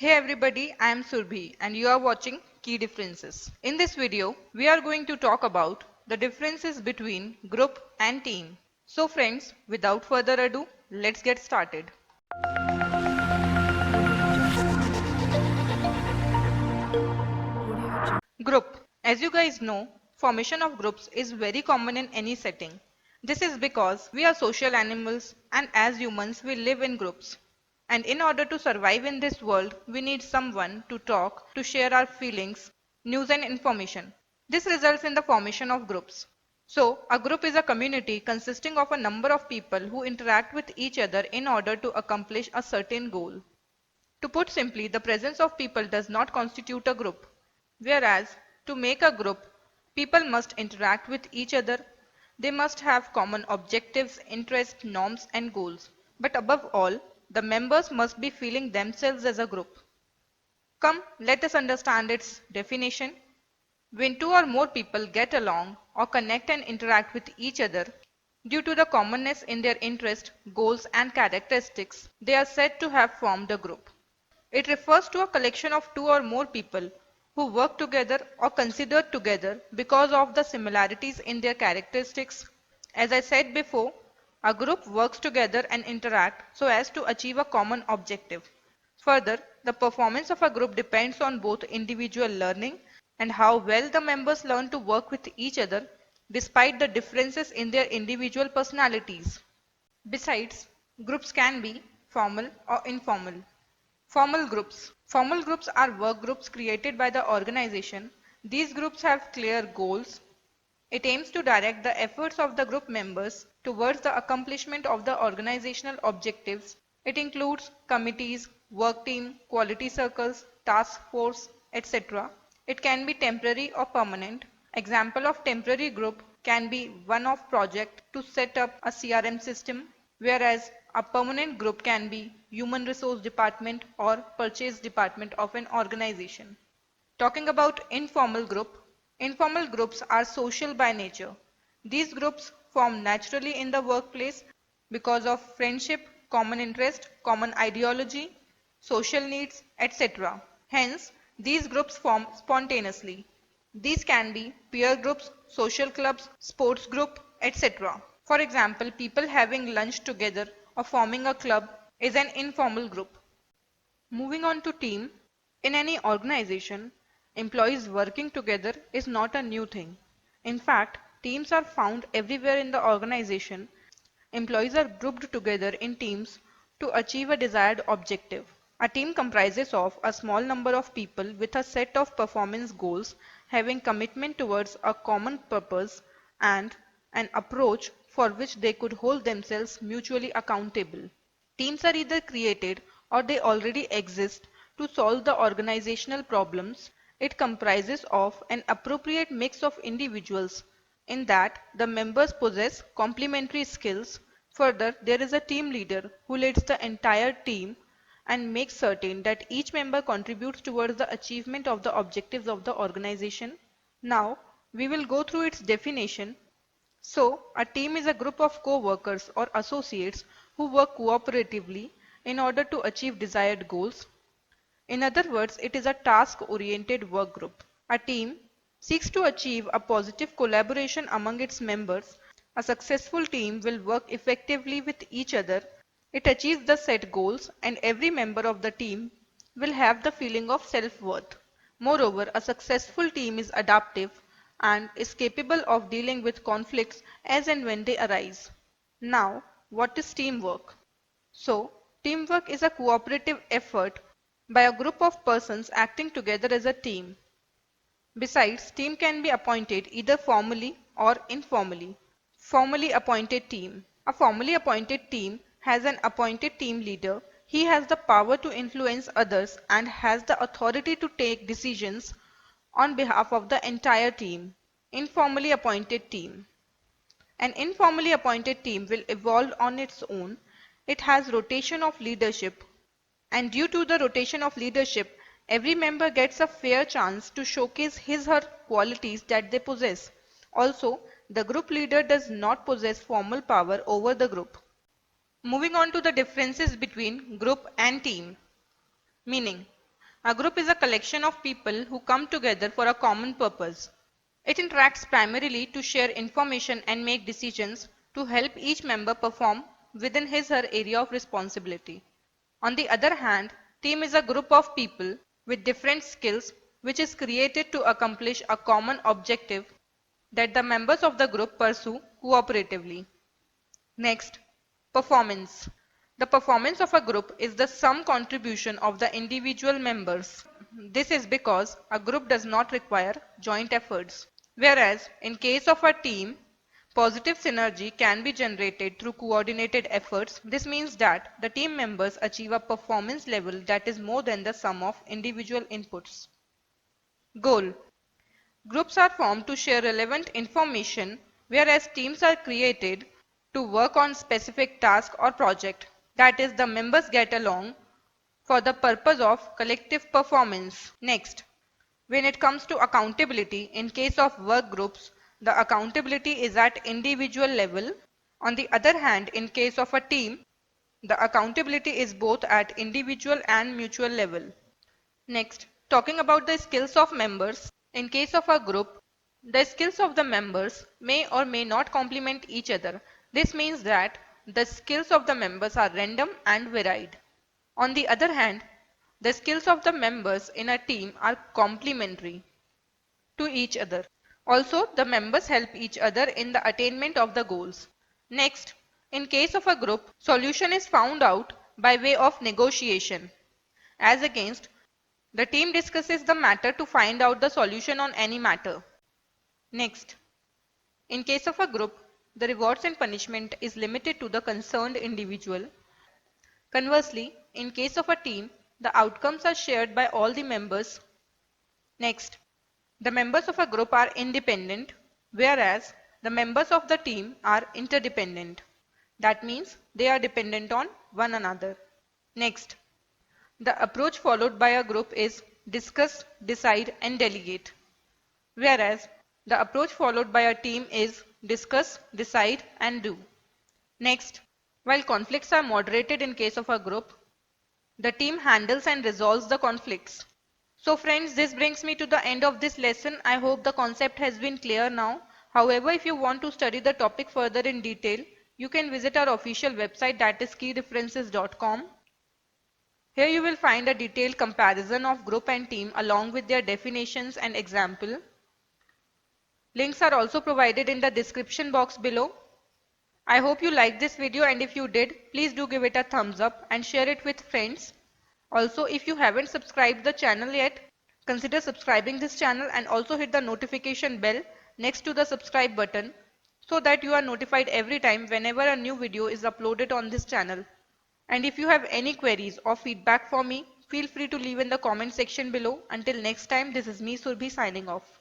Hey everybody, I am Surbhi and you are watching Key Differences. In this video, we are going to talk about the differences between group and team. So friends, without further ado, let's get started. Group. As you guys know, formation of groups is very common in any setting. This is because we are social animals and as humans we live in groups. And in order to survive in this world, we need someone to talk, to share our feelings, news and information. This results in the formation of groups. So, a group is a community consisting of a number of people who interact with each other in order to accomplish a certain goal. To put simply, the presence of people does not constitute a group. Whereas, to make a group, people must interact with each other. They must have common objectives, interests, norms, and goals. But above all, the members must be feeling themselves as a group. Come, let us understand its definition. When two or more people get along or connect and interact with each other due to the commonness in their interest, goals, and characteristics, they are said to have formed a group. It refers to a collection of two or more people who work together or considered together because of the similarities in their characteristics. As I said before, a group works together and interact so as to achieve a common objective. Further, the performance of a group depends on both individual learning and how well the members learn to work with each other despite the differences in their individual personalities. Besides, groups can be formal or informal. Formal groups. Formal groups are work groups created by the organization. These groups have clear goals. It aims to direct the efforts of the group members towards the accomplishment of the organizational objectives. It includes committees, work team, quality circles, task force, etc. It can be temporary or permanent. Example of temporary group can be one-off project to set up a CRM system, whereas a permanent group can be human resource department or purchase department of an organization. Talking about informal group, informal groups are social by nature. These groups form naturally in the workplace because of friendship, common interest, common ideology, social needs, etc. Hence, these groups form spontaneously. These can be peer groups, social clubs, sports group, etc. For example, people having lunch together or forming a club is an informal group. Moving on to team, in any organization, employees working together is not a new thing. In fact, teams are found everywhere in the organization. Employees are grouped together in teams to achieve a desired objective. A team comprises of a small number of people with a set of performance goals having commitment towards a common purpose and an approach for which they could hold themselves mutually accountable. Teams are either created or they already exist to solve the organizational problems. It comprises of an appropriate mix of individuals in that the members possess complementary skills. Further, there is a team leader who leads the entire team and makes certain that each member contributes towards the achievement of the objectives of the organization. Now, we will go through its definition. So, a team is a group of co-workers or associates who work cooperatively in order to achieve desired goals. In other words, it is a task-oriented work group. A team seeks to achieve a positive collaboration among its members. A successful team will work effectively with each other. It achieves the set goals and every member of the team will have the feeling of self-worth. Moreover, a successful team is adaptive and is capable of dealing with conflicts as and when they arise. Now, what is teamwork? So, teamwork is a cooperative effort by a group of persons acting together as a team. Besides, team can be appointed either formally or informally. Formally appointed team. A formally appointed team has an appointed team leader. He has the power to influence others and has the authority to take decisions on behalf of the entire team. Informally appointed team. An informally appointed team will evolve on its own. It has rotation of leadership, and due to the rotation of leadership, every member gets a fair chance to showcase his/her qualities that they possess. Also, the group leader does not possess formal power over the group. Moving on to the differences between group and team. Meaning, A group is a collection of people who come together for a common purpose. It interacts primarily to share information and make decisions to help each member perform within his/her area of responsibility. On the other hand, team is a group of people with different skills which is created to accomplish a common objective that the members of the group pursue cooperatively. Next, performance. The performance of a group is the sum contribution of the individual members. This is because a group does not require joint efforts. Whereas, in case of a team, positive synergy can be generated through coordinated efforts. This means that the team members achieve a performance level that is more than the sum of individual inputs. Goal. Groups are formed to share relevant information, whereas teams are created to work on specific task or project. That is, the members get along for the purpose of collective performance. Next, when it comes to accountability, in case of work groups, the accountability is at individual level. On the other hand, in case of a team, the accountability is both at individual and mutual level. Next, talking about the skills of members. In case of a group, the skills of the members may or may not complement each other. This means that the skills of the members are random and varied. On the other hand, the skills of the members in a team are complementary to each other. Also, the members help each other in the attainment of the goals. Next, in case of a group, solution is found out by way of negotiation. As against, the team discusses the matter to find out the solution on any matter. Next, in case of a group, the rewards and punishment is limited to the concerned individual. Conversely, in case of a team, the outcomes are shared by all the members. Next, the members of a group are independent, whereas the members of the team are interdependent. That means they are dependent on one another. Next, the approach followed by a group is discuss, decide, and delegate, whereas the approach followed by a team is discuss, decide, and do. Next, while conflicts are moderated in case of a group, the team handles and resolves the conflicts. So friends, this brings me to the end of this lesson. I hope the concept has been clear now. However, if you want to study the topic further in detail, you can visit our official website, that is keyreferences.com. Here you will find a detailed comparison of group and team along with their definitions and example. Links are also provided in the description box below. I hope you liked this video, and if you did, please do give it a thumbs up and share it with friends. Also, if you haven't subscribed the channel yet, consider subscribing this channel and also hit the notification bell next to the subscribe button so that you are notified every time whenever a new video is uploaded on this channel. And if you have any queries or feedback for me, feel free to leave in the comment section below. Until next time, this is me Surbhi signing off.